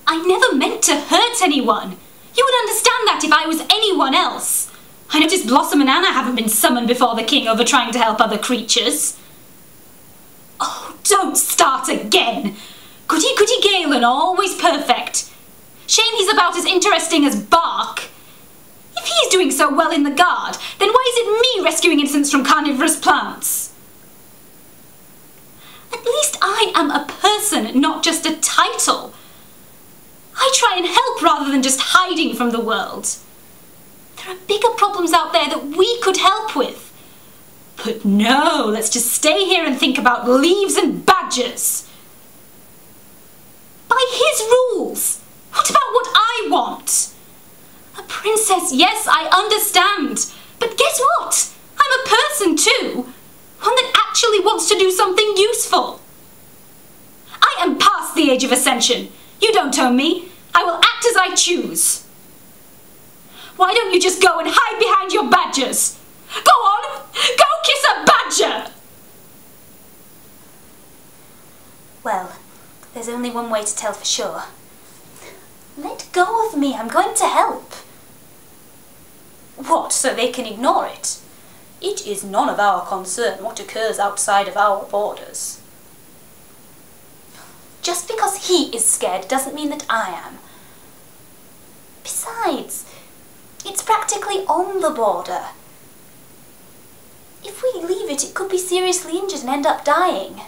I never meant to hurt anyone. You would understand that if I was anyone else. I noticed Blossom and Anna haven't been summoned before the king over trying to help other creatures. Oh, don't start again. Goody Galen, always perfect. Shame he's about as interesting as Bark. If he's doing so well in the guard, then why is it me rescuing innocents from carnivorous plants? At least I am a person, not just a title. I try and help rather than just hiding from the world. There are bigger problems out there that we could help with. But no, let's just stay here and think about leaves and badgers. By his rules. What about what I want? A princess, yes, I understand. But guess what? I'm a person too. One that actually wants to do something useful. I am past the age of ascension. You don't own me. I will act as I choose. Why don't you just go and hide behind your badgers? Go on! Go kiss a badger! Well, there's only one way to tell for sure. Let go of me, I'm going to help. What, so they can ignore it? It is none of our concern what occurs outside of our borders. Just because he is scared doesn't mean that I am. Besides, it's practically on the border. If we leave it, it could be seriously injured and end up dying.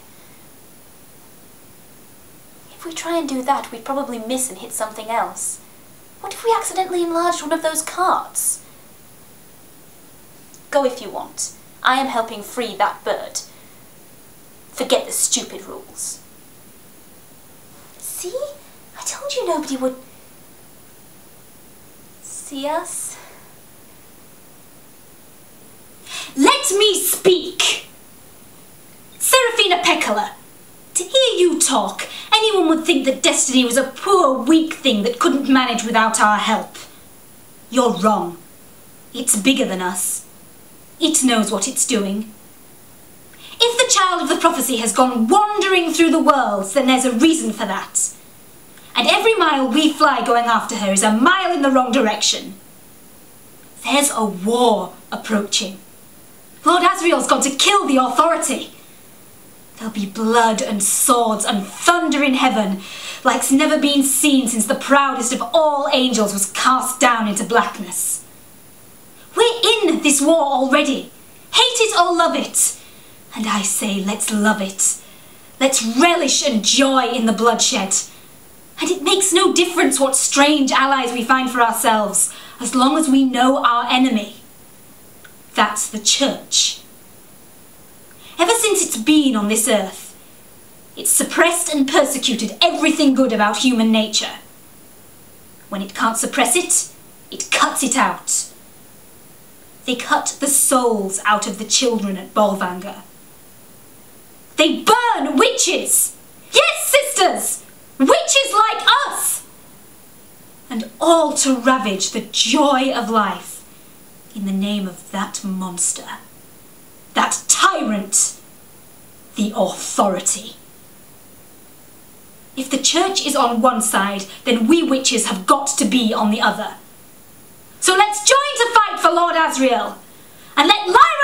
If we try and do that, we'd probably miss and hit something else. What if we accidentally enlarged one of those carts? Go if you want. I am helping free that bird. Forget the stupid rules. See? I told you nobody would see us. Let me speak! Seraphina Pecola, to hear you talk, anyone would think that Destiny was a poor, weak thing that couldn't manage without our help. You're wrong. It's bigger than us. It knows what it's doing. If the child of the prophecy has gone wandering through the worlds, then there's a reason for that. And every mile we fly going after her is a mile in the wrong direction. There's a war approaching. Lord Asriel's gone to kill the authority. There'll be blood and swords and thunder in heaven, like's never been seen since the proudest of all angels was cast down into blackness. We're in this war already. Hate it or love it. And I say, let's love it. Let's relish and joy in the bloodshed. And it makes no difference what strange allies we find for ourselves, as long as we know our enemy. That's the church. Ever since it's been on this earth, it's suppressed and persecuted everything good about human nature. When it can't suppress it, it cuts it out. They cut the souls out of the children at Bolvangar. They burn witches! Yes, sisters! Witches like us! And all to ravage the joy of life in the name of that monster, that tyrant, the authority. If the church is on one side, then we witches have got to be on the other. So let's join to fight for Lord Asriel, and let Lyra